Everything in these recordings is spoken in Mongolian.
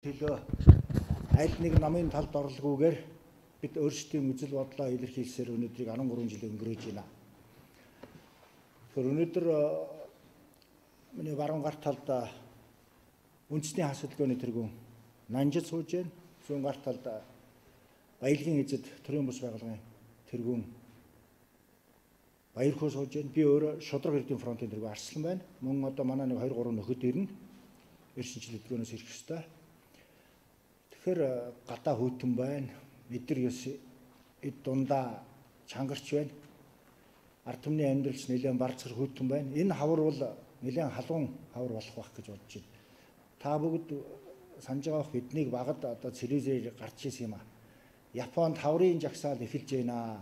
Төлөө аль нэг намын талд орлоггүйгээр бид өөрсдийн үзэл бодлоо илэрхийлсээр өнөөдрийг 13 жил өнгөрөөж байна. Тэгэхээр өнөөдөр миний баруун гар талд үндэсний хасалгооны тэргүүн Нанжид сууж байна. Зүүн гар талд Баялагын эзэд төрийн бус байгууллагын тэргүүн Баярхуу сууж байна. Би өөрөө Шудраг эрдийн фронтын тэргүүн Арслан байна. Мөн одоо манай нэг 2 3 нөхөд ирнэ. Эрдэнэчил эдгүүнээс ирэх ёстой. Тэгэхээр гадаа хөтөн байна. Эдэр ёс эд дундаа чангарч байна. Ард түмний амьдралч нэлээд барцгар хөтөн байна. Энэ хавар бол нэлээд халуун хавар болох байх гэж бодож байна. Та бүгд санаж байгаа биднийг багад одоо телевизээр гарч ирсэн юм аа. Японд хаврын жагсаал эхэлж байна.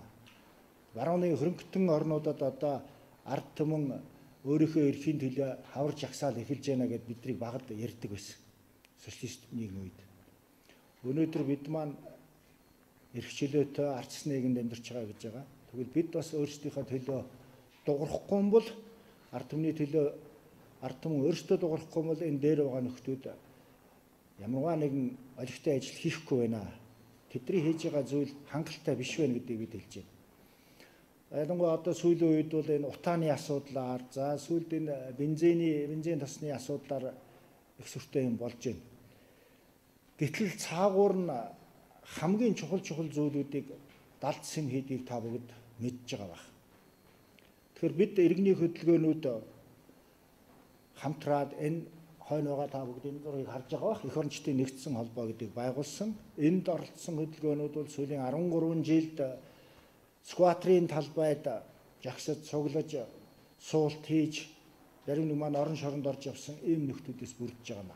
Барууны хөрөнгөтөн орнуудад одоо ард түмэн өөрийнхөө эрхийн төлөө хавар жагсаал эхэлж байна гэд биднийг багад ярьдаг байсан. Социалист нийгэм үед. Өнөөдөр бид маань эрхчлөөтэй арчс нийгэмд амьдарч байгаа гэж байгаа. Тэгвэл бид бас өөрсдийнхөө төлөө дуурахгүй юм бол ард түмний төлөө ард түмэн өөрсдөө дуурахгүй бол энэ дээр байгаа нөхдүүд ямарваа нэгэн олигтой ажил хийхгүй байна. Тэдний хийж байгаа зүйл хангалттай биш байна гэдгийг бид хэлж байна. Ялангуяа одоо сүүлийн үед бол энэ утааны асуудлаар за сүүлд энэ бензин тосны асуудлаар их сүртэй юм болж байна. Гэтэл цаагуур нь хамгийн чухал зүйлүүдийг далд сэм хийдгийг та бүгд мэдж байгаа байх. Тэгэхээр бид иргэний хөдөлгөөнүүд хамтраад энэ хойно байгаа та бүгд энэ зургийг харж байгаа байх. Эх орончдын нэгдсэн холбоо гэдгийг байгуулсан. Энд оролцсон хөдөлгөөнүүд бол сүүлийн 13 жилд скватрын талбайд жагсаж цуглаж суулт хийж зарим нэг маань орон шоронд орж явсан ийм нөхдүүдээс бүрдэж байгаа юм.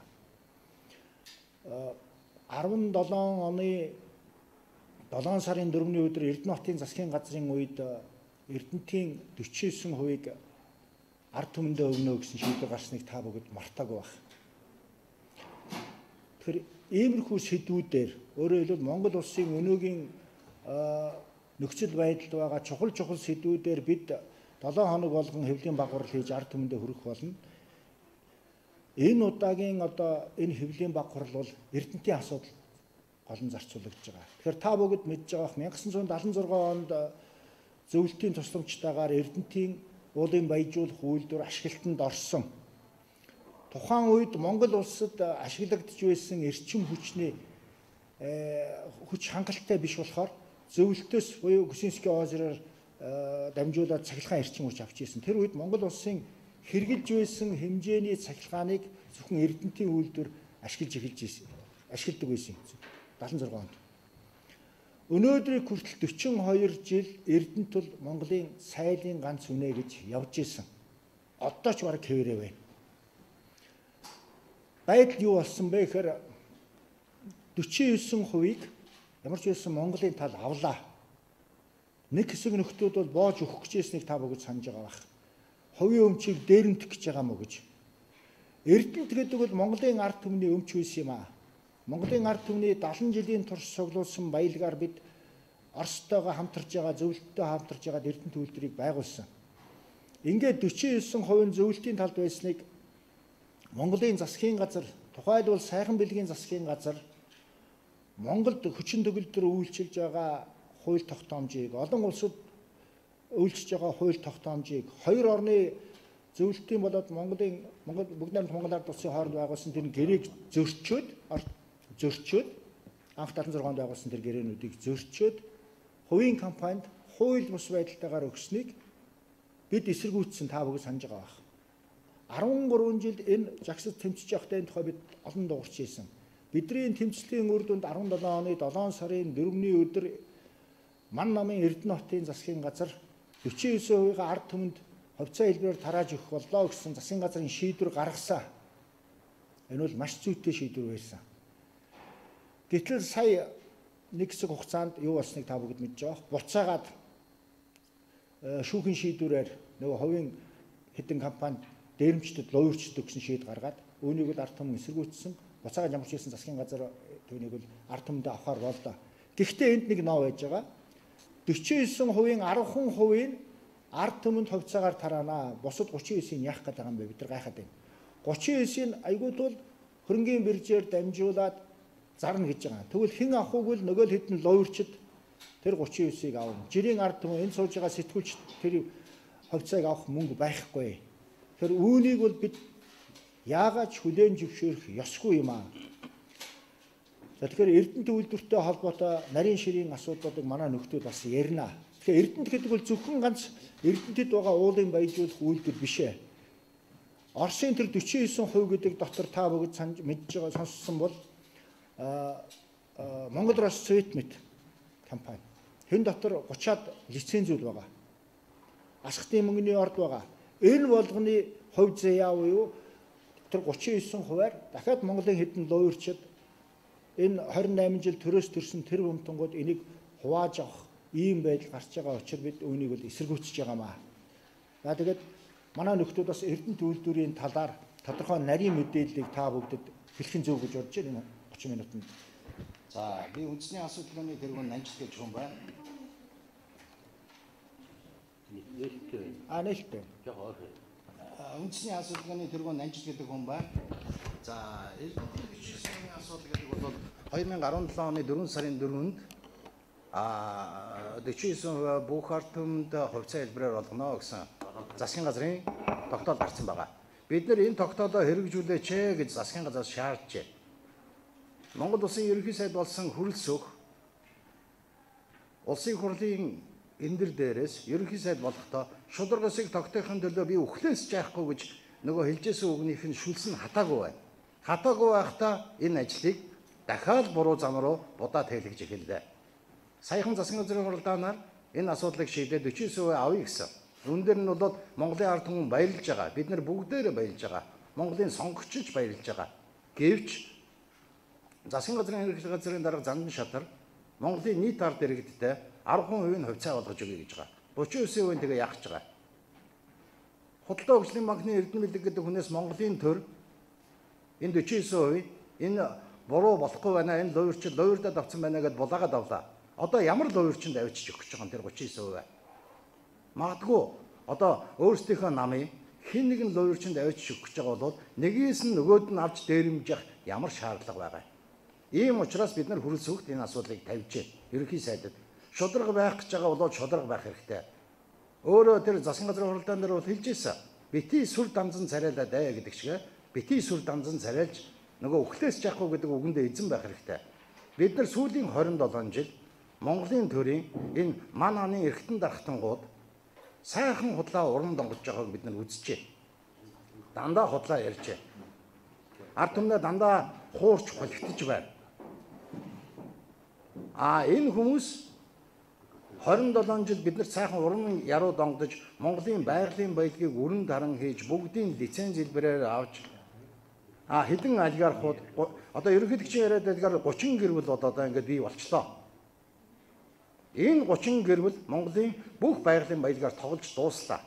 17 оны 7 сарын 4-ний өдөр Эрдэнэ хотын засгийн газрын үед Эрдэнэтийн 49%-ийг ард түмэндээ өгнө гэсэн шийдвэр гарсныг та бүгд мартаагүй байх. Тэгэхээр иймэрхүү сэдвүүдээр өөрөөр хэлбэл Монгол улсын өнөөгийн нөхцөл байдалд байгаа чухал сэдвүүдээр бид 7 хоног болгон хэвлэлийн багварал хийж ард түмэндээ хүрэх болно. Энэ удаагийн одоо энэ хэвлэлийн багварал бол Эрдэнэтийн асуудал голон зарцуулагдж байгаа. Тэгэхээр та бүгд мэдж байгаа 1976 онд зөвлөлтийн тусламжтайгаар Эрдэнэтийн уулын баяжуулах үйлдвэр ашиглалтанд орсон. Тухайн үед Монгол улсад ашиглагдж байсан эрчим хүчний хүч хангалттай биш болохоор зөвлөлтөөс буюу Гүсинский озероор дамжуулаад цахилгаан эрчим хүч авч ирсэн. Тэр үед Монгол улсын хэрглэж байсан хэмжээний цахилгааныг зөвхөн Эрдэнэтийн үйлдвэр ашигладаг байсан. 76 онд. Өнөөдрийг хүртэл 42 жил Эрдэнэт бол Монголын сайлын ганц үнэ гэж явж исэн. Одоо ч бараг хэвээрээ байна. Байдал юу болсон бэ гэхээр 49%-ийг ямар ч байсан Монголын тал авлаа. Нэг хэсэг нөхдүүд бол боож өгөх гэж ясныг та бүгд санаж байгаа байх. Хувийн өмчийг дээрэмдэх гэж байгаа мó гэж. Эрдэнэт гэдэг бол Монголын ард түмний өмч үйс юм аа. Монголын ард түмний 70 жилийн турш цуглуулсан баялагаар бид Оростойгоо хамтарч байгаа, зөвлөлттэй хамтарч байгаа Эрдэнэт үйлдвэрийг байгуулсан. Ингээд 49% нь зөвлөлтийн талд байсныг Монголын засгийн газар, тухайлбал сайхан бэлгийн засгийн газар Монголд хүчин төгөлдөр үйлчилж байгаа хууль тогтоомжийг, олон улсад үйлчилж байгаа хууль тогтоомжийг 2 орны зөвлөлтийн болоод бүгд найрамд Монгол ард улсын хооронд байгуулсан тэр гэрээг зөрчөөд анх 76 онд байгуулсан тэр гэрээнүүдийг зөрчөөд хувийн компанид хууль бус байдалтайгаар өгснийг бид эсэргүүцсэн та бүгд санаж байгаа байх. 13 жилд энэ жагсад тэмцэж явахдаа энэ тухай бид олон дуурч ийсэн. Бидний тэмцлийн үр дүнд 17 оны 7 сарын 4-ний өдөр ман намын Эрдэнэ хотын засгийн газар 49%-ийг ард түмэнд хувьцаа хэлбэрээр тарааж өгөх боллоо гэсэн засгийн газрын шийдвэр гаргасан. Энэ бол маш зүйтэй шийдвэр байсан. Гэтэл сая нэг хэсэг хугацаанд юу болсныг та бүгд мэдж байгаа. Буцаагаад шүүхийн шийдвэрээр нөгөө хувийн хэдэн компани дээрэмчдэд луурчдаг гэсэн шийд гаргаад үүнийг л ард түмэн эсэргүүцсэн. Буцаагаад ямар ч хэлсэн засгийн газар түүнийг л ард түмэндээ авахар боллоо. Гэхдээ энд нэг ноо байж байгаа. 49%-ийн 10% ард түмэнд хувьцаагаар тараана. Бусад 39-ийг яах гэдэг юм бэ? Бид нар гайхаад байна. 39-ийг айгуут бол хөрөнгийн биржээр дамжуулаад зарна гэж байгаа. Тэгвэл хэн авах уу гэвэл нөгөө л хэдэн луурчид тэр 39-ыг авна. Жирийн ард түмэн энэ сууж байгаа сэтгүүлч тэр хувьцааг авах мөнгө байхгүй. Тэр үүнийг бол бид яагаад хүлээн зөвшөөрөх ёсгүй юм аа. За тэгэхээр Эрдэнэт үйлдвэртэй холбоотой нарийн ширийн асуудлуудыг манай нөхдүүд бас ярина. Тэгэхээр Эрдэнэт гэдэг бол зөвхөн ганц Эрдэнэтэд байгаа уулын баяжуулах үйлдвэр биш ээ. Оросын тэр 49% гэдэг дотор та бүгд мэдж байгаа сонссон бол Монгол Рос Цветмет компани. Хэн дотор 30-аад лицензүүд байгаа. Асхтын мөнгөний орд байгаа. Энэ болгоны хувь заяа буюу тэр 39%-аар дахиад Монголын хэдэн луурчид энэ 28 жил төрөөс төрсөн тэр өмтөнгүүд энийг хувааж авах ийм байдал гарч байгаа учраас бид үүнийг бол эсэргүүцэж байгаамаа. За тэгээд манай нөхдүүд бас Эрдэнэт үйлдвэрийн талаар тодорхой нарийн мэдээллийг та бүгдэд хэлэх зөв гэж бодож байна 30 минутанд. За би үндэсний асуудлын тэргүүн Нанжит гэж хүн байна. Нээлттэй. Үндэсний асуудлын тэргүүн Нанжит гэдэг хүн байна. За Эрдэнэт бичсэн асуудал гэдэг бол 2017 оны 4 сарын 4-нд 49% бүх ард түмэнд хувьцаа хэлбэрээр олгоно гэсэн засгийн газрын тогтоол гарсан байгаа. Бид нэр энэ тогтоолоо хэрэгжүүлээч гэж засгийн газраас шаарджээ. Монгол улсын ерөнхий сайд болсон хүрэлцөх улсын хурлын эндэр дээрээс ерөнхий сайд болохдоо шударгасыг тогтоохын төлөө би үхлээс жаахгүй гэж нөгөө хэлжсэн үгнийх нь шүлс нь хатаагүй байна. Хатаагүй байхдаа энэ ажлыг дахиад буруу зам руу будаад хэлгэж эхэллээ. Саяхан засгийн газрын хуралдаанаар энэ асуудлыг шийдээд 49% авъя гэсэн. Үүн дээр нь бол Монголын ард түмэн баярлж байгаа. Бид нар бүгдээрээ баярлж байгаа. Монголын сонгогчч баярлж байгаа. Гэвч засгийн газрын ерөнхий газрын дарга Зандан шатар Монголын нийт ард иргэдтэй 10% нь хувьцаа олгож өгье гэж байгаа. 39% тэгээ яах гэж байгаа. Худалдаа хөгжлийн банкны Эрдэнэ бэлэг гэдэг хүнээс Монголын төр энэ 49% энэ буруу болохгүй байна. Энэ луурчид авсан байна гэдээ булаагаад авлаа. Одоо ямар луурчинд авчиж өгч байгаа юм тэр 39%. Магадгүй одоо өөрсдийнхөө намыг хэн нэгэн луурчинд авчиж өгч байгаа бол нэгээс нь нөгөөд нь авч дээрэмжих ямар шаардлага байгаа. Ийм учраас бид нар хүрэлцэхт энэ асуудлыг тавьжээ. Ерөнхий сайдад шударга байх гэж байгаа бол шударга байх хэрэгтэй. Өөрөө тэр засгийн газрын хуралдаан дээр бол хэлж ирсэн. Бити сүр данзан царайлаа даа гэдэг шиг бити сүр данзан царайлж нөгөө үхлээс жахгүй гэдэг үгэндээ эзэн байх хэрэгтэй. Бид нар сүүлийн 27 жил Монголын төрийн энэ ман аны эргэтэн дархтангууд сайхан худлаа урам донгож байгааг бид нар үзжээ. Дандаа худлаа ярьжээ. Ард түмнээ дандаа хуурч холигдож байна. Энэ хүмүүс 27 жил бид нар сайхан урам яруу донгодож Монголын байгалийн баялагийг өрн даран хийж бүгдийн лиценз хэлбэрээр авч хэдэн олигархууд одоо ерөнхийлөгчийн яриад байдгаар 30 гэр бүл одоо ингээд бий болчлоо. Энэ 30 гэр бүл Монголын бүх байгалийн баялагаар тоглож дууслаа.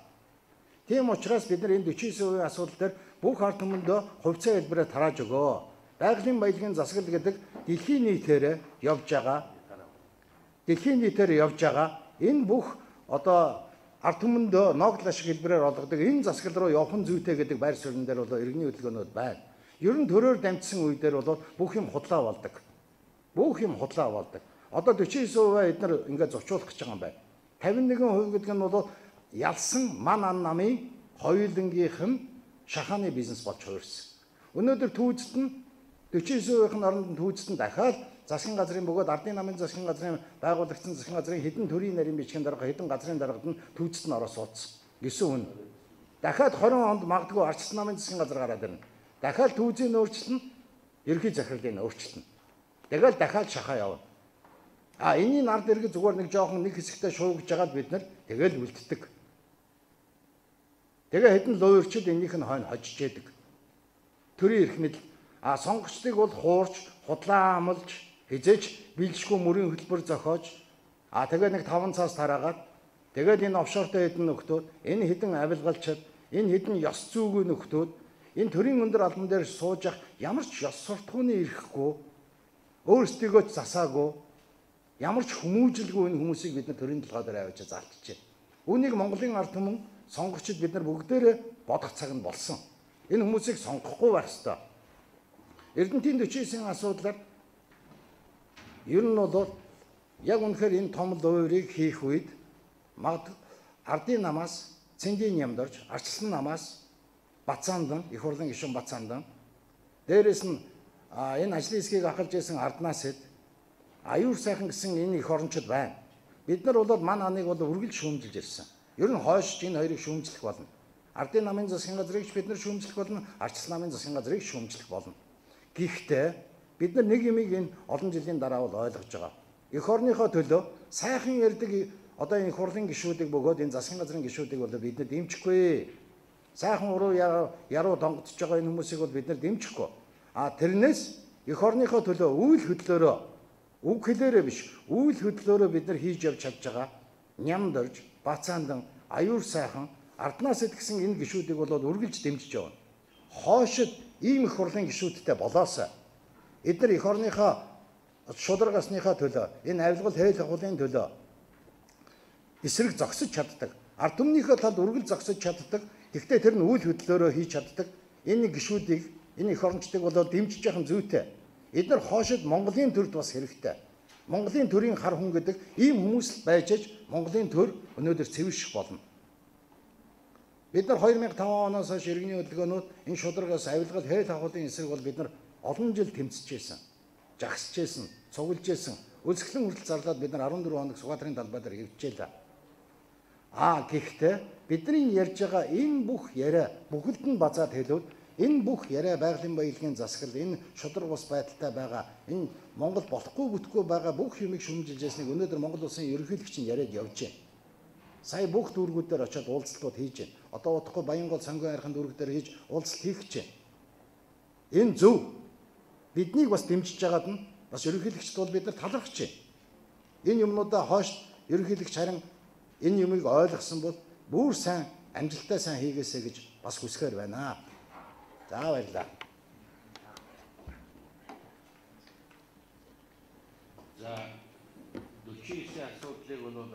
Тийм учраас бид нар энэ 49% асуудал дээр бүх ард түмэндээ хувьцаа хэлбэрээр тарааж өгөө. Байгалийн баялагын засаглал гэдэг дэлхийн нийтээр явж байгаа. Энэ бүх одоо ард түмэндээ ногдол ашиг хэлбэрээр олгодог энэ засаглал руу явах зүйтэй гэдэг байр суурин дээр бол иргэний хөдөлгөөнүүд байна. Ер нь төрөөр дамжсан үе дээр бол бүх юм худлаа болдог. Одоо 49% эдгээр ингээд зочуулах гэж байгаа юм байна. 51% гэдэг нь бол ялсан ман ан намын хоёулангийнх нь шахааны бизнес болж хувирсан. Өнөөдөр түүцэд нь 49%-ийн оронд нь түүцэд нь дахиад засгийн газрын бөгөөд ардын намын засгийн газрын байгуулагдсан засгийн газрын хэдэн төрийн нарийн бичгийн дарга хэдэн газрын даргад нь түүцэд нь ороо суудсан. Гэсэн үн. Дахиад 20 онд магадгүй ардчилсан намын засгийн газар гараад ирнэ. Дахиад түүцийг өөрчлөлтөн ерхий захирлыг өөрчлөлтөн. Тэгэл дахиад шахаа явна. Энийн ард иргэд зүгээр нэг жоохон нэг хэсэгтээ шуугж жагаад бид нар тэгэл үлддэг. Тэгээ хэдэн луурчид энийх нь хойно хожиж яадаг. Төрийн эрх мэдэл сонгогчдыг бол хуурч, худлаа амлж, хизээч биелжгүй мөрийн хөтөлбөр зохиож тэгээ нэг 5 цаас тараагаад тэгээд энэ офшортой хэдэн нөхдүүд, энэ хэдэн авилгалчид, энэ хэдэн ёс зүйгүй нөхдүүд энэ төрийн өндөр албан дээр сууж явах ямар ч ёс суртахууны эрхгүй, өөрсдийгөө ч засаагүй, ямар ч хүмүүжлгүй энэ хүмүүсийг бид нар төрийн толгой дээр аваад залтжээ. Үүнийг Монголын ард түмэн сонгогчид бид нар бүгдээрээ бодох цаг нь болсон. Энэ хүмүүсийг сонгохгүй байх ёстой. Эрдэнэтийн 49-ийн асуудлаар Ер нь бол яг үнэхээр энэ том дуурийг хийх үед ардын намаас цэндийн ямдорж, арчилсан намаас Бацаандан, их хурлын гишүүн Бацаандан, дээрэс нь энэ ажлын хэсгийг ахалж исэн арднаас эд аюур сайхан гэсэн энэ их орончид байна. Бид нар бол мань аныг бол үргэлж шүүмжилж ирсэн. Ер нь хойш энэ хоёрыг шүүмжлэх болно. Ардын намын засгийн газрыг бид нар шүүмжлэх болно, арчилсан намын засгийн газрыг шүүмжлэх болно. Гэхдээ бид нар нэг юмыг энэ олон жилийн дараа бол ойлгож байгаа. Эх орныхоо төлөө сайхан ярьдаг одоо энэ хурлын гишүүдийг бөгөөд энэ засгийн газрын гишүүдийг бол бид нар дэмжихгүй. Сайхан уруу яруу донгодж байгаа энэ хүмүүсийг бол бид нар дэмжихгүй. Тэрнээс эх орныхоо төлөө үйл хөдлөөрөө үг хэлээрээ биш, үйл хөдлөөрөө бид нар хийж явж чадж байгаа. Нямдорж, Бацаандан, аюур сайхан, арднаас эд гэсэн энэ гишүүдийг бол үргэлж дэмжиж явна. Хоошид ийм их хурлын гишүүдтэй болоосаа эдгээр эх орныхоо шударгасныхаа төлөө, энэ авилгал хэйл агуулгын төлөө эсрэг зогсож чаддаг. Ард түмнийхээ талд үргэлж зогсож чаддаг. Гэхдээ тэр нь үйл хөдлөөрөө хийж чаддаг. Энэ гишүүдийг, энэ эх орончдыг болоод дэмжиж яхан зүйтэй. Эдгээр хоошид Монголын төрд бас хэрэгтэй. Монголын төрийн хар хүн гэдэг ийм хүмүүс байж аж Монголын төр өнөөдөр цэвэрших болно. Бид нар 2005 оноос хойш иргэний хөдөлгөөнүүд энэ шударгаас авилгал хэйл агуулгын эсрэг бол бид нар олон жил тэмцэжсэн, жагсажсэн, цуглажсэн, өлсгөлэн хүртэл зарлаад бид нар 14 хоног Сугатрын талбай дээр хэвчээлээ. Гэхдээ бидний ярьж байгаа энэ бүх яриа бүгд нь базаад хэлвэл энэ бүх яриа байгалийн баялагын засаглал, энэ шудраг ус байдалтай байгаа, энэ Монгол болохгүй бүтггүй байгаа бүх юмыг шүмжилж ясныг өнөөдөр Монгол улсын ерөнхийлөгч нь яриад явж байна. Сая бүх дүүргүүдээр очиод уулзалтууд хийж байна. Одоо удахгүй Баянгол сонгон хайрхан дүүрэг дээр хийж уулзалт хийх гэж байна. Энэ зөв. Биднийг бас дэмжиж байгаад нь бас ерөнхийлөгчд бол бид нар талархаж байна. Энэ юмнуудаа хойш ерөнхийлөгч харин энэ юмыг ойлгосон бол бүр сайн, амжилттай сайн хийгээсэй гэж бас хүсгээр байна. За баярлалаа. За 49 асуудлыг бол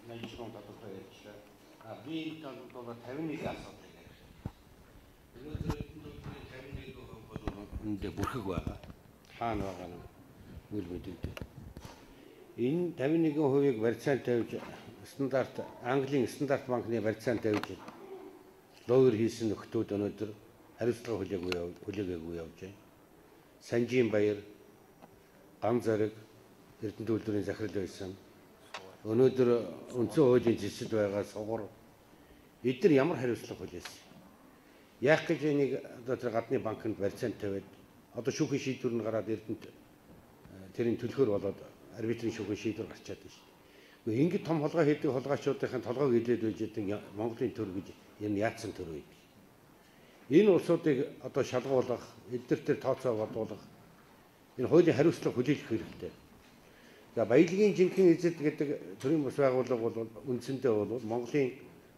Нажигон тодорхой ярьчлаа. Би талд бол 51 асуудлыг ярьсан. Өнөөдөр 51 бол энэ бүрхэг байгаа. Хаана байгаа нь үл мэдэгдээ. Энэ 51%-ийг барьцаанд тавьж стандарт Английн стандарт банкны барьцаанд тавьж лоер хийсэн нөхдүүд өнөөдөр хариуцлага хүлээгээгүй явж байна. Санжийн баяр, ган зориг, Эрдэнэ үйлдвэрийн захирал байсан. Өнөөдөр үндсэн хуулийн зэсэд байгаа сугар эдгээр ямар хариуцлага хүлээсэн? Яах гэж энийг одоо тэр гадны банкнд барьцаанд тавиад одоо шүүхийн шийдвэр нь гараад Эрдэнэт тэрийн төлхөр болоод арбитрийн шүүхийн шийдвэр гарчаад байна шүү дээ. Ингээд том холгой хийдэг холгоочдын толгойг хилээд байж байгаа Монголын төр гэж энэ яатсан төр үү? Энэ улсуудыг одоо шалгуулах, эдгээр төр тооцоо бодуулах энэ хуулийн хариуцлага хүлээх хэрэгтэй. За баялагын жинхэнэ эзэд гэдэг төрийн бас байгууллага бол үндсэндээ бол Монголын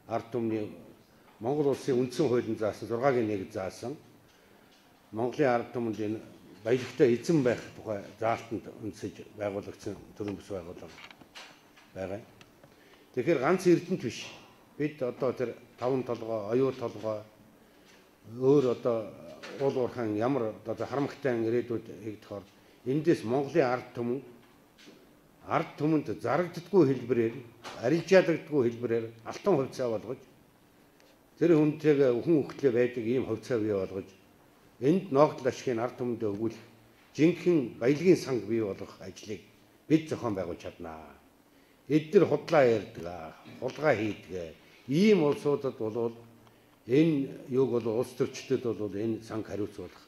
ард түмний Монгол улсын үндсэн хуулийн заасан 6-гийн 1 заасан Монголын ард түмэнд энэ баялагтай эзэн байх тухай заалтанд үндэсэж байгуулагдсан төрийн бас байгууллага байгаа. Тэгэхээр ганц Эрдэнэт биш. Бид одоо тэр 5 толгой, оюу толгой өөр одоо уул уурхайн ямар одоо харамгтай ирээдүйд хийгдохоор эндээс Монголын ард түмэнд зарагддаггүй хэлбэрээр, арилжаадагддаггүй хэлбэрээр алтан хувьцаа болгож тэр хүнтэйгээ хүн хөлтлөө байдаг ийм хувьцаа бий болгож энд ногдол ашигын ард түмэндээ өгүүлэх жинхэнэ баялагын санг бий болгох ажлыг бид зохион байгуулж чаднаа. Эдгээр худлаа ярьдаг, хулгай хийдэг. Ийм улсуудад бол энэ юуг бол улс төрчдөд бол энэ санг хариуцуулах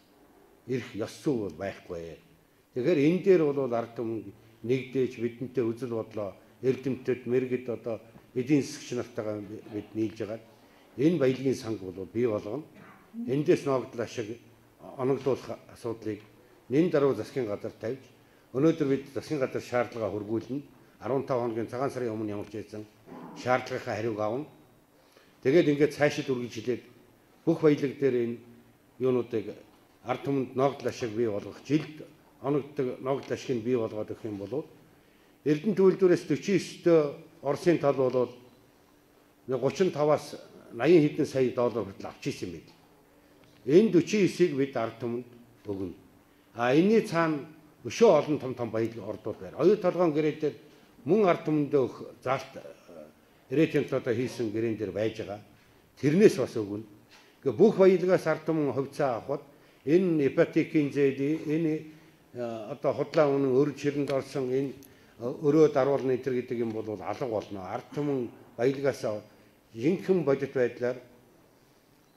эрх ёс зүй бол байхгүй. Тэгэхээр энэ дээр бол ард түмэн нэгдээж бидэнтэй үзэл бодлоо эрдэмтэд мэрэгд одоо эдийн засагч нартайгаа бид нийлж байгаа. Энэ баялагын санг бол бий болгоно. Эндээс ногдол ашиг оногдуулах асуудлыг нэн даруй засгийн газар тавьж өнөөдөр бид засгийн газар шаардлага хөргүүлнэ. 15 хоногийн цагаан сарын өмнө ямарч байсан шаардлагынхаа хариуг авна. Тэгээд ингээд цаашид үргэлжлээд бүх баялаг дээр энэ юунуудыг ард түмэнд ногдол ашиг бий болгох жилд оногддог ногдол ашиг нь бий болгоод өгөх юм бол Эрдэнэт үйлдвэрээс 49-т Оросын тал бол 35-аас 80 хэдэн сая доллар хүртэл авч ирсэн юм байна. Энэ 49-ийг бид ард түмэнд өгнө. Энэний цаана өшөө олон том баялаг ордууд байна. Оюу толгойн гэрээ дээр мөн ард түмэндээ өгөх заалт ирээдүйнтодоо хийсэн гэрээн дээр байж байгаа. Тэрнээс бас өгнө. Гэхдээ бүх баялагаас ард түмэн хувьцаа авахд энэ ипотекийн зээл, энэ одоо худлаа үнэн өр чирэнд орсон энэ өрөө даруулна гэдэг юм бол алга болно. Ард түмэн баялагаас жинхэнэ бодит байдлаар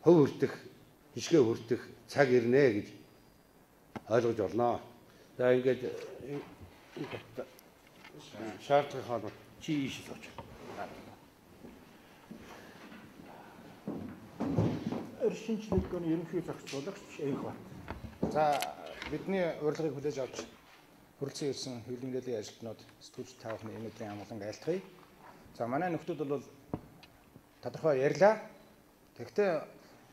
хөв хүртэх, хишгээ хүртэх цаг ирнэ гэж ойлгож болно. За ингээд шаардлага хаалт чи ийш сууч. Шинжлэлийн ерөнхий зохицуулагч Энх бат. За бидний урилгыг хүлээж авч хүрэлцэн ирсэн хэвлэл мэдээллийн ажилтнууд сэтгүүлч та бүхний энэ өдрийн амгалан айлтгая. За манай нөхдүүд бол тодорхой ярьлаа. Тэгэхдээ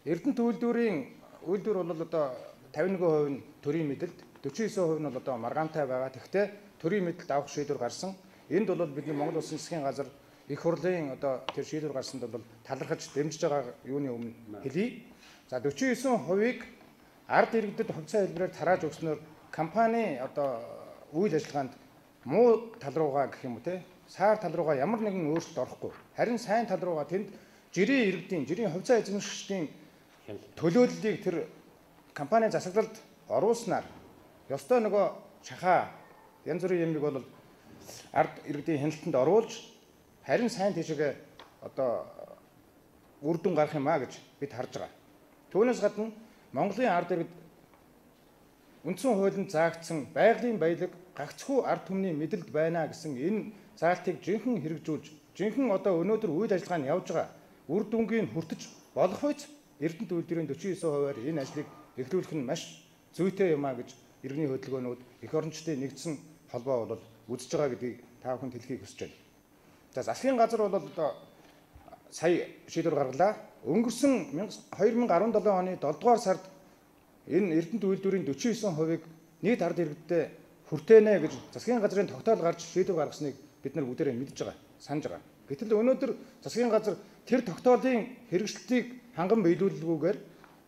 Эрдэнэт үйлдвэр бол одоо 51% нь төрийн мэдэлд, 49% нь бол одоо маргаантай байгаа. Тэгэхдээ төрийн мэдэлд авах шийдвэр гарсан. Энд бол бидний Монгол Улсын засгийн газар их хурлын одоо тэр шийдвэр гарсанд бол талархаж дэмжиж байгаа юуны өмнө хэлье. За 49%-ийг ард иргэдэд хувьцаа хэлбэрээр тарааж өгснөөр компани одоо үйл ажиллагаанд муу тал руугаа гэх юм уу те саар тал руугаа ямар нэгэн өөрчлөлт орохгүй. Харин сайн тал руугаа тэнд жирийн иргэдийн, жирийн хувьцаа эзэмшигчдийн төлөөллийг тэр компани засаглалд оруулснаар ёстой нөгөө шахаа янз бүрийн юмыг бол ард иргэдийн хяналтанд оруулж харин сайн тийшээ одоо үр дүн гарах юм а гэж бид харж байгаа. Түүнээс гадна Монголын ард иргэд үндсэн хуулинд заагдсан байгалийн баялаг гагцхүү ард түмний мэдэлд байна гэсэн энэ заалтыг жинхэнэ хэрэгжүүлж, жинхэнэ одоо өнөөдөр үйл ажиллагаа нь явж байгаа үр дүнгийн хүртэж болох үеч Эрдэнэт үйлдвэрийн 49%-аар энэ ажлыг эхлүүлэх нь маш зүйтэй юм а гэж иргэний хөдөлгөөнүүд эх орончдын нэгдсэн холбоо бол үзэж байгаа гэдгийг та бүхэнд хэлхийг хүсэж байна. За засгийн газар бол одоо сая шийдвэр гаргалаа. Өнгөрсөн 2017 оны 7 дугаар сард энэ Эрдэнэт үйлдвэрийн 49%-ыг нийт ард иргэдэд хүртэнэ гэж засгийн газрын тогтоол гарч шийдвэр гаргасныг бид нар бүгдээрээ мэдж байгаа, санаж байгаа. Гэтэл өнөөдөр засгийн газар тэр тогтоолын хэрэгжилтийг ханган биелүүлэлгүйгээр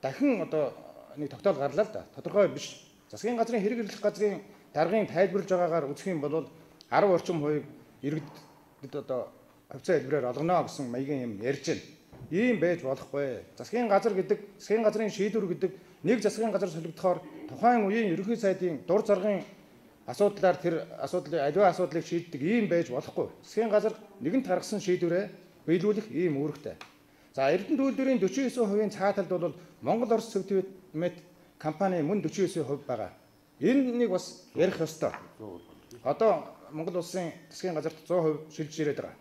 дахин одоо нэг тогтоол гарлаа л да. Тодорхой биш. Засгийн газрын хэрэг эрхлэх газрын даргын тайлбарлаж байгаагаар үзэх юм бол 10 орчим хувийг иргэдэд одоо хувьцаа хэлбэрээр олгоно гэсэн маягийн юм ярьж байна. Ийм байж болохгүй. Засгийн газар гэдэг, засгийн газрын шийдвэр гэдэг нэг засгийн газар солигдохоор тухайн үеийн ерөнхий сайдын дур зоргын асуудлаар тэр асуудлыг аливаа асуудлыг шийддэг ийм байж болохгүй. Засгийн газар нэгэнт гаргасан шийдвэрээ биелүүлэх ийм үүрэгтэй. За Эрдэнэт үйлдвэрийн 49%-ийн цааталд бол Монгол Орос Цэвтмэт компани мөн 49% байгаа. Энэ нэг бас ярих ёстой. Одоо Монгол Улсын засгийн газарт 100% шилжиж ирээд байгаа.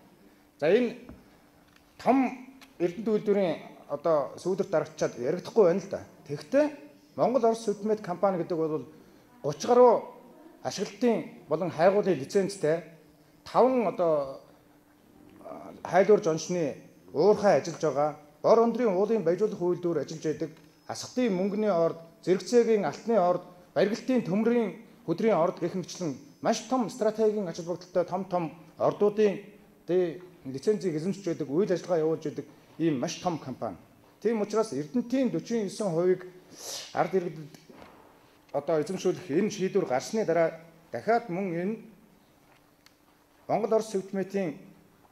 За энэ том Эрдэнэт үйлдвэрийн одоо сүүдэр дарагчаад яригдахгүй байна л да. Тэгэхдээ Монгол Орос Цэвтмэт компани гэдэг бол 30 гаруй ашиглалтын болон хайгуулын лицензтэй 5 одоо хайлуурж онцны уурхай ажиллаж байгаа, бор өндрийн уулын баяжуулах үйлдвэр ажиллаж байдаг, асгтын мөнгөний орд, зэрэгцээгийн алтны орд, барилгалтын төмрийн хөдрийн орд гэх мэтлэн маш том стратегийн ач холбогдолтой том ордуудын лицензийг эзэмшиж байдаг, үйл ажиллагаа явуулж байдаг ийм маш том компани. Тийм учраас Эрдэнэтийн 49%-ийг ард иргэдэд одоо эзэмшүүлэх энэ шийдвэр гарсны дараа дахиад мөн энэ Монгол Орос Цэвтмэтийн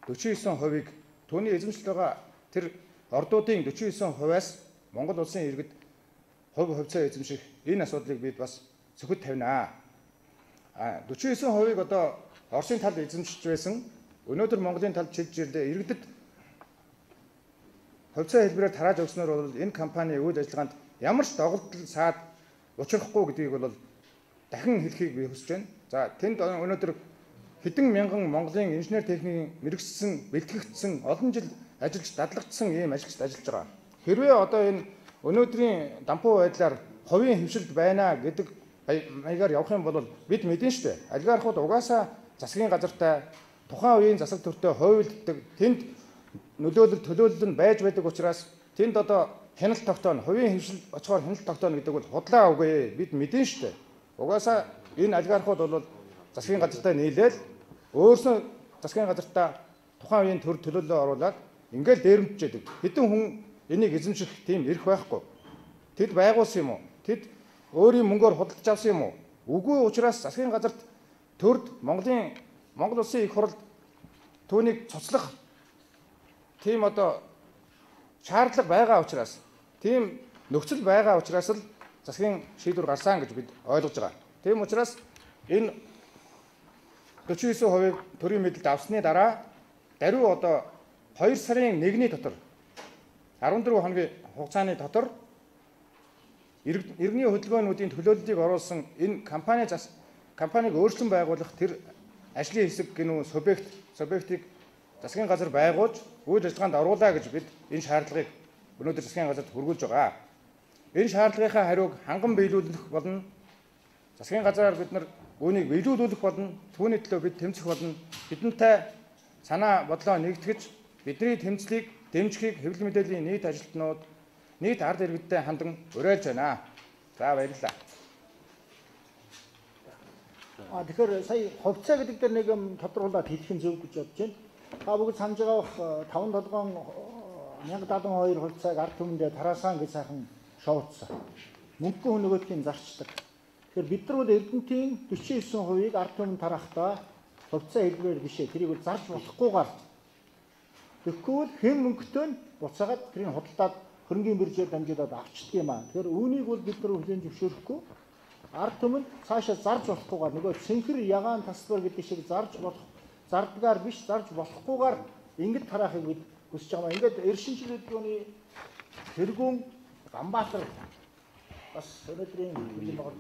49%-ийг түүний эзэмшил байгаа тэр ордуудын 49%-аас Монгол улсын иргэд хувьцаа эзэмших энэ асуудлыг бид бас зөвхөд тавина. 49%-ийг одоо Оросын талд эзэмшиж байсан өнөөдөр Монголын талд шилжиж ирлээ. Иргэдэд хувьцаа хэлбэрээр тарааж өгснөөр бол энэ компани үйл ажиллагаанд ямар ч доголдол саад учрахгүй гэдгийг бол дахин хэлхийг би хүсэж байна. За тэнд өнөөдөр хэдэн мянган Монголын инженер техникийн мэрэгчсэн, бэлтгэгдсэн, олон жил ажиллаж дадлагдсан ийм ажилчид ажиллаж байгаа. Хэрвээ одоо энэ өнөөдрийн дампуу байдлаар хувийн хөвшилд байна гэдэг маягаар явах юм бол бид мэдэн штэ. Олигархууд угаасаа засгийн газартай тухайн үеийн засаг төртөө хойвлддаг, тэнд төлөөлөл нь байж байдаг учраас тэнд одоо хяналт тогтооно, хувийн хөвшил очихоор хяналт тогтооно гэдэг бол худлаа үгүй. Бид мэдэн штэ. Угаасаа энэ олигархууд бол засгийн газартай нийлээл өөрсөө засгийн газартаа тухайн үеийн төр төлөөллөө оруулаад ингээл дээрэмжжээдэг. Хэдэн хүн энийг эзэмших тийм эрх байхгүй. Тэд байгуулсан юм уу? Тэд өөрийн мөнгөөр худалдаж авсан юм уу? Үгүй учраас засгийн газарт төрд Монгол улсын их хурл түүнийг цуцлах тийм одоо шаардлага байгаа учраас, тийм нөхцөл байгаа учраас л засгийн шийдвэр гарсан гэж бид ойлгож байгаа. Тийм учраас энэ 49% төрийн мэдэлд авсны дараа даруй одоо 2 сарын 1-ний дотор 14 хоногийн хугацааны дотор иргэний хөдөлгөөнүүдийн төлөөллийг оруулсан энэ компанийг өөрчлөн байгуулах тэр ажлын хэсэг гэнүү субъектыг засгийн газар байгуулж үйл ажиллагаанд оруулаа гэж бид энэ шаардлагыг өнөөдөр засгийн газарт хүргүүлж байгаа. Энэ шаардлагынхаа хариуг ханган биелүүлэх болно. Засгийн газраар бид нар үүнийг биелүүлүүлэх болно. Түүний төлөө бид тэмцэх болно. Бидэнтэй санаа бодлоо нэгтгэж бидний тэмцлийг дэмжихийг хэвлэл мэдээллийн нийт ажилтнууд, нийт ард иргэдтэй хандан уриалж байна. За баярлалаа. Тэгэхээр сая хувьцаа гэдэг дээр нэг юм тодруулаад хэлэх нь зөв гэж бодож байна. Та бүгд санаж байгаа бох 5-7 1072 хувьцааг ард түмэндээ тараасан гэж сайхан шоуцсан. Мөнгөгүй нөгөөдхийн зарчдаг. Тэгэхээр бид нар бол Эрдэнэтийн 49%-ийг ард түмэнд тарахдаа хувьцаа хэлбэрээр бишээ. Тэрийг бол зарж болохгүйгээр. Тэгэхгүй хэн мөнгөтэй нь буцаагаад тэрийг худалдаад хөрөнгөний биржээр дамжуулаад авчдаг юм аа. Тэгэхээр үүнийг бол бид нар хүлээн зөвшөөрөхгүй. Ард түмэнд цаашаа зарж болохгүйгээр нөгөө цэнхэр ягаан тасвар гэдэг шиг зардгаар биш зарж болохгүйгээр ингэж тараахыг бид хүсэж байгаа. Ингээд Эршинчил хөдөлгөөний тэргүүн Ганбаатар бас өнөөдрийн хэлний багт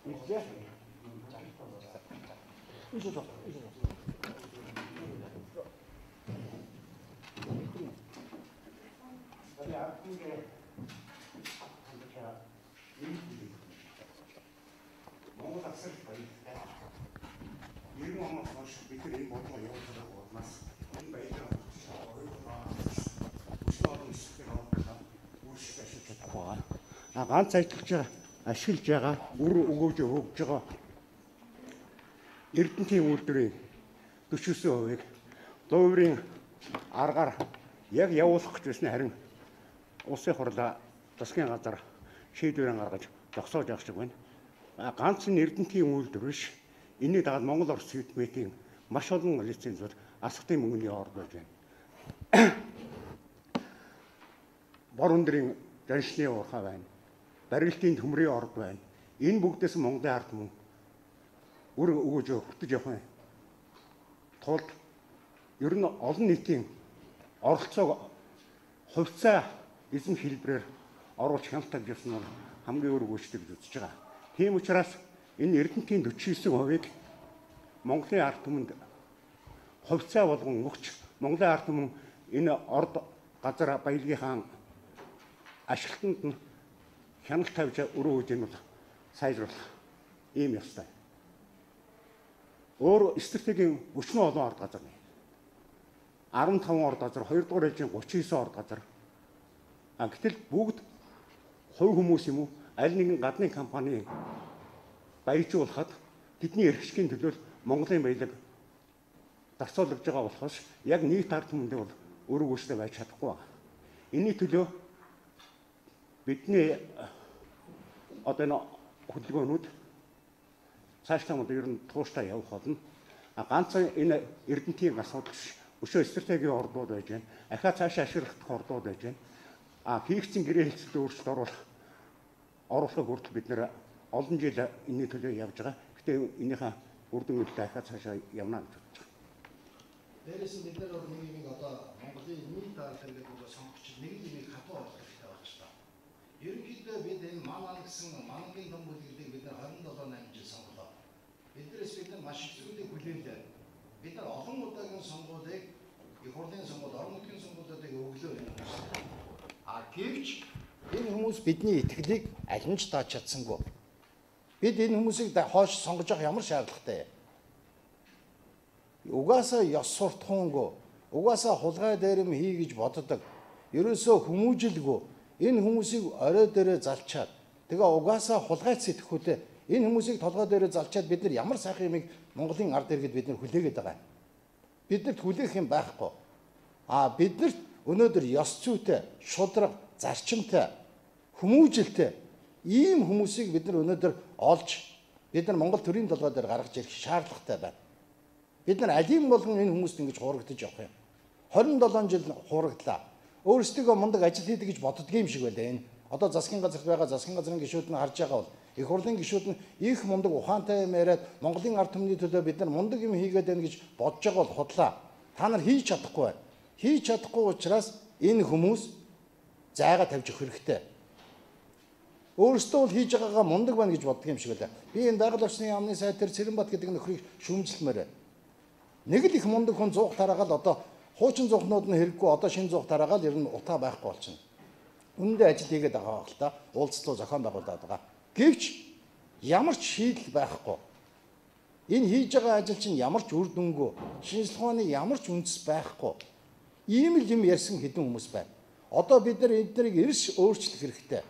ирлээ. Монгол асар баяртай. 90 оноос хойш бид нар энэ бодлого явуулж байгаа улмаас энэ баяраа ганц ашиглаж байгаа үр өгөөж өгж байгаа Эрдэнэтийн үйлдвэрийн 49%-ийг дуурийн аргаар яг явуулах гэж байсан, харин улсын хурлаа засгийн газар шийдвэрэн гаргаж зогсоож явах шиг байна. Ганц нь Эрдэнэтийн үйлдвэр биш, энэний дагаад Монгол Орос сэдвмэтийн маш олон лицензүүд асхтын мөнгөний орд байж байна. Бор өндрийн жаншны уурхай байна. Барилтын төмрийн орд байна. Энэ бүгдээс Монголын ард түмэн үр өгөөж хүртэж явах тулд ер нь олон нийтийн оролцоог хувьцаа эзэм хэлбэрээр оруулж хяналтаж явсан нь хамгийн өөр өгөөжтэй гэж үзэж байгаа. Тийм учраас энэ Эрдэнэтийн 49%-ийг Монголын ард түмэнд хувьцаа болгон өгч Монголын ард түмэн энэ орд газар баялагийнхаа ашиглалтанд нь хяналт тавьж өрөө үеийн бол сайжруулах ийм ёстой. Өөр стратегийн 40 олон орд газар 15 орд газар 2 дугаар ээлжийн 39 орд газар. Гэтэл бүгд хувь хүмүүс юм уу аль нэгэн гадны компани баяжуулахад тэдний эрхшгийн төлөө Монголын баялаг зарцуулж байгаа болохоос яг нийт ард түмэндээ бол өрөө үүстэй байж чадахгүй байна. Энэний төлөө бидний одоо энэ хөдөлгөөнүүд цаашдаа мод ер нь тууштай явах болно. Ганцхан энэ Эрдэнэтийн асуудал өшөө стратегийн ордууд байж байна. Ахаа цаашаа ашиглах ордууд байж байна. Хийгдсэн гэрээ хэлцэлд өөрчлөлт оруулахыг хүртэл бид нэр олон жил энэний төлөө явж байгаа. Гэтэ энийхээ үр дүн үлдээ ахаа цаашаа явна гэж бодож байгаа. Дээрээс нь бид нар нэг одоо Монголын нийт ард иргэд бол сонгогч нэг хатуу болох хэрэгтэй байна ч та. Ерөнхийдөө бид энэ манан гэсэн мангийн томболыг бид нар 27-8 жил сонголоо. Эдгээрээс бид нар маш их зүйлийг хүлээлээ. Бид нар олон удаагийн сонгуулийг их хурлын сонгуул, орон нутгийн сонгуулиудыг өглөө юм. Гэвч энэ хүмүүс бидний итгэлийг аль нь ч тааж чадсангүй. Бид энэ хүмүүсийг хоош сонгож явах ямар шаардлагатай? Угаасаа ёс суртахуунгүй, угаасаа хулгай дээрэм хий гэж боддог. Ерөөсөө хүмүүжилгүй энэ хүмүүсийг орой дээрээ залчаад тэгээ угаасаа хулгайц сэтгэхүйтэй энэ хүмүүсийг толгой дээрээ залчаад бид нар ямар сайхан юмыг Монголын ард иргэд бид нар хүлээгээд байгаа юм. Биднэрт хүлээх юм байхгүй. Биднэрт өнөөдөр ёс зүйтэй, шудраг, зарчимтай, хүмүүжилтэй ийм хүмүүсийг бид нар өнөөдөр олж бид нар Монгол төрийн толгой дээр гаргаж ирэх шаардлагатай байна. Бид нар алим болгон энэ хүмүүст ингэж хуурагдаж явах юм. 27 жил хуурагдлаа. Өөрсдөө мундаг ажил хийдэг гэж боддог юм шиг байлаа энэ. Одоо засгийн газарт байгаа засгийн газрын гишүүд нь харж байгаа бол их хурлын гишүүд нь их мундаг ухаантай юм яриад Монголын ард түмний төлөө бид нар мундаг юм хийгээд байна гэж бодож байгаа бол худлаа. Та нар хийж чадахгүй байна. Хийж чадахгүй учраас энэ хүмүүс зайгаа тавьж өгөх хэрэгтэй. Өөрөөсөө бол хийж байгаагаа мундаг байна гэж боддог юм шиг байлаа. Би энэ байгаль орчны яамны сайд дээр Цэрэнбат гэдэг нөхрийг шүүмжилмээр байна. Нэг л их мундаг хүн зуух тараагаал одоо хуучин зуухнууд нь хэрэггүй одоо шинэ зуух тараагаал ер нь утаа байхгүй болчихно. Үндэ ажил хийгээд байгаа хэл та уулзлуу зохион байгуулад байгаа. Гэвч ямар ч шийдэл байхгүй. Энэ хийж байгаа ажил чинь ямар ч үр дүнгүй, шинжлэх ухааны ямар ч үндэс байхгүй. Ийм л юм ярьсан хэдэн хүмүүс байна. Одоо бид нар эднийг эрс өөрчлөх хэрэгтэй.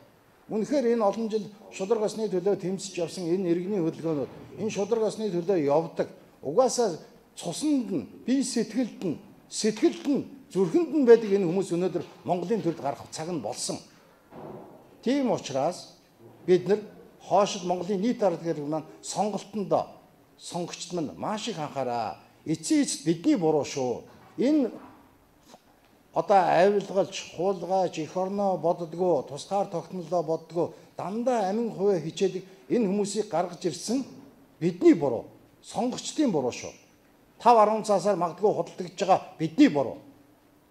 Үнэхээр энэ олон жил шударга осны төлөө тэмцэж явсан энэ иргэний хөдөлгөөнүүд энэ шударга осны төлөө явдаг. Угаасаа цуснд нь, бие сэтгэлд нь, зүрхэнд нь байдаг энэ хүмүүс өнөөдөр Монголын төрд гарах цаг нь болсон. Тийм учраас бид нар хоошид Монголын нийт ард гэрэг маань сонголтонд сонгогчд маань маш их анхаараа. Эцсийн эцэст бидний буруу шүү. Энэ одоо авилгалж, хуулгаж, эх орноо боддгоо, тусгаар тогтнолоо боддгоо, дандаа амин хувиа хичээдэг энэ хүмүүсийг гаргаж ирсэн бидний буруу. Сонгогчдын буруу шүү. 5-10 цаасаар магадгүй худалдаж байгаа бидний буруу.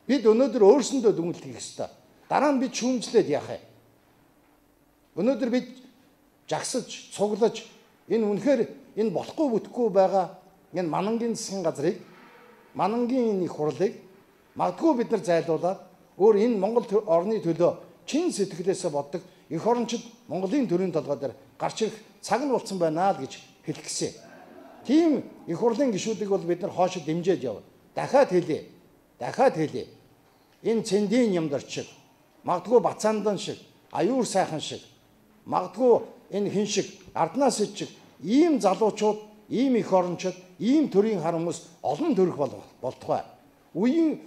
Бид өнөөдөр өөрсөндөө дүгнэлт хийх ёстой. Дараа нь бид шүүмжлээд яах вэ? Өнөөдөр бид жагсаж, цуглаж энэ үнэхээр энэ болохгүй бүтэхгүй байгаа энэ манангийн засгийн газрыг, манангийн их хурлыг магадгүй бид нар зайлуулаад өөр энэ Монгол орны төлөө чин сэтгэлээсээ боддог эх орончид Монголын төрийн толгой дээр гарч ирэх цаг нь болсон байна л гэж хэлэх гэсэн. Тийм их хурлын гишүүдийг бол бид нар хоошид дэмжиж явна. Дахиад хэлье. Энэ цэндийн юмдар шиг, магадгүй Бацаандан шиг, аюур сайхан шиг, магадгүй энэ хин шиг, арднаас шиг ийм залуучууд, ийм их орончид, ийм төрийн хар хүмүүс олон төрөх болтугай. Үеийн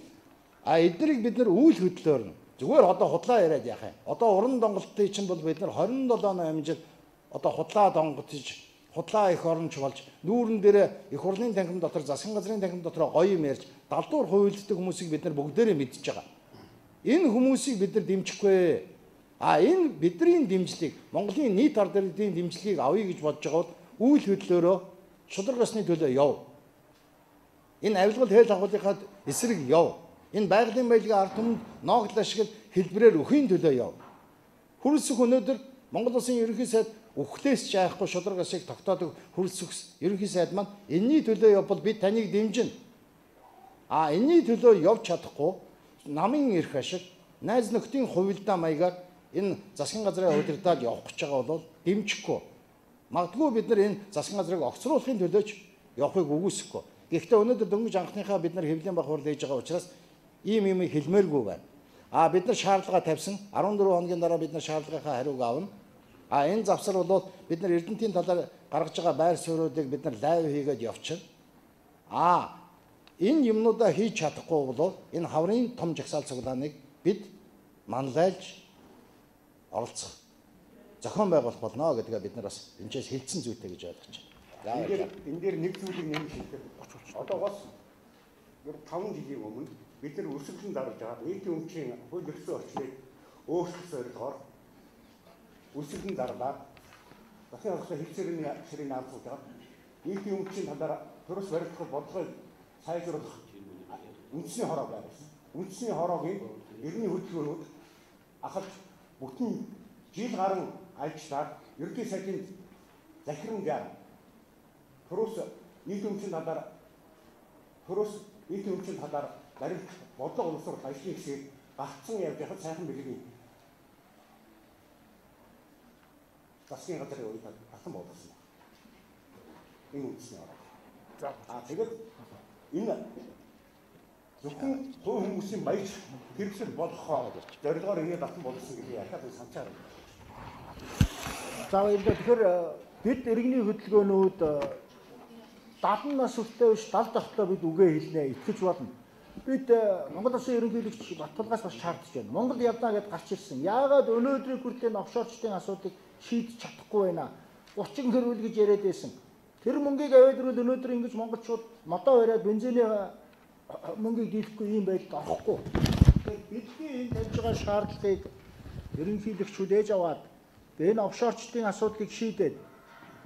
эднийг бид нар үйл хөдлөөр нь зүгээр одоо худлаа яриад яах юм. Одоо уран донголтын чинь бол бид нар 27 амжилт одоо худлаа донготж худлаа их оронч болж нүүрэн дээр их хурлын танхим дотор засгийн газрын танхим дотор гоё юм ярьж далдуур хуйлддаг хүмүүсийг бид нар бүгдээрээ мэдж байгаа. Энэ хүмүүсийг бид нар дэмжихгүй. Энэ бидний дэмжлэг Монголын нийт ард иргэдийн дэмжлэгийг авъя гэж бодож байгаа бол үйл хөдлөөрөө шударга осны төлөө яв. Энэ авилгал хэл агуулгынхад эсрэг яв. Энэ байгалийн баялагын ард түмэнд ноогдол ашигла хэлбэрээр өхийн төлөө яв. Хүрэлцэх өнөөдөр Монгол Улсын ерөнхий сайд үхлээс жаахгүй шударга осыг тогтоодог хүрэлцэх ерөнхий сайд маань энэний төлөө явбал бид таныг дэмжинэ. Энэний төлөө явж чадахгүй намын эрх ашиг найз нөхдийн хувилдаа маягаар энэ засгийн газрын удирдаад явах гэж байгаа бол дэмжихгүй. Магадгүй бид нар энэ засгийн газрыг огцруулахын төлөөч явахыг үгүйсэхгүй. Гэхдээ өнөөдөр дөнгөж анхныхаа бид нар хэвлэлийн баг хурал хийж байгаа учраас ийм юм хэлмээргүй байна. Бид нар шаардлага тавьсан 14 хоногийн дараа бид нар шаардлагынхаа хариуг авна. Энэ завсар бол бид нар Эрдэнэтийн талаар гаргаж байгаа байр суурьуудыг бид нар лайв хийгээд явчихна. Энэ юмнуудаа хийж чадахгүй бол энэ хаврын том жагсаал цуглааныг бид манлайлж оролцох зохион байгуулах болно гэдгээ бид нар бас энэчээс хэлсэн зүйтэй гэж ойлгож байна. Энэ дээр нэг зүйлийг нэмж хэлэхэд одоо бас 5 жилийн өмнө бид нар өсөглөн дарж байгаа нийтийн өмчийн хууль эрхлэн орчныг өөрчлөх зорилгоор өсөглөн дарлаад засгийн газрын хэлцээрийн ширийн наадсуудаа нийтийн өмчийн талаар төрөс барилдах бодлогыг сайжруулах үндэсний хороо байгуулсан. Үндэсний хороогийн иргэний хөдөлгөөнүүд ахалж бүтэн жил гарan альчлаад ерөнхий сайдын захиран яар төрөс нийтийн өмчийн талаар барилдах бодлого боловсрол ажлын хэсгийг гагцсан явж байхад сайхан бэлгийн засгийн газрын үед асан болгосон. Энэ үндэсний хороо. Тэгээд энэ зөвхөн хувь хүмүүсийн баяж хэрэгсэл болгохоо зорилгоор ингэ татан болсон гэдгийг ахаад санчаар. Тэгэхээр бид иргэний хөдөлгөөнүүд 70 нас хүртэл биш 70 дахтаа бид үгээ хэлнэ, итгэж болно. Бид Монгол Улсын ерөнхийлөгч Баттулгаас бас шаардж байна. Монгол явна гэдээ гарч ирсэн. Яагаад өнөөдрийн хүртэл офшорчдын асуудыг шийдэж чадахгүй байна? 30 хэрүүл гэж яриад байсан. Тэр мөнгийг аваад ирвэл өнөөдөр ингэж монголчууд модоо бариад бензиний мөнгийг дийлэхгүй ийм байдалд орохгүй. Тэгэхээр бидний энэ тавьж байгаа шаардлагыг ерөнхийлөгчүүд ээж аваад энэ офшорчдын асуудлыг шийдээд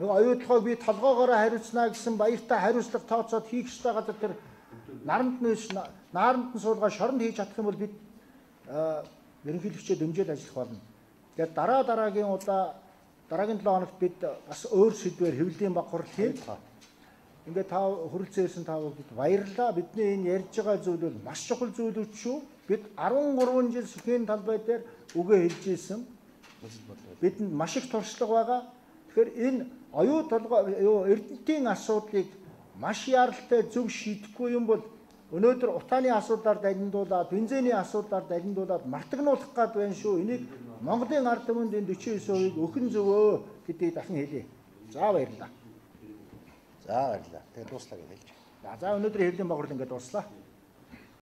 нөгөө оюутлогыг би толгоогоор хариуцнаа гэсэн баяртай хариуцлага тооцоод хийх ёстой газар тэр наранд нь суулгаа шоронд хийж чадах юм бол бид ерөнхийлөгчөө дэмжиж ажиллах болно. Тэгээд дараагийн удаа дараагийн 7 хоногт бид бас өөр сэдвээр хэвлэлийн баг хурал хийн. Ингээд та хүрэлцэн ирсэн та бүхэнд баярлалаа. Бидний энэ ярьж байгаа зүйл бол маш чухал зүйлүүд шүү. Бид 13 жил сүхийн талбай дээр үгээ хэлж ийсэн. Бидэнд маш их туршлага байгаа. Тэгэхээр энэ оюу толгой эрдэнтийн асуудлыг маш яаралтай зөв шийдэхгүй юм бол өнөөдөр утааны асуудлаар далиндуулаад, бензиний асуудлаар далиндуулаад мартагнуулах гад байна шүү. Энийг Монголын ард түмэнд энэ 49%-ийг өхөн зөвөө гэдгийг дахин хэлье. За баярлалаа. За баярлалаа. Тэгээ дуслаа гэж хэлж. За өнөөдрийн хэвлэлийн багвар ингээд дуслаа.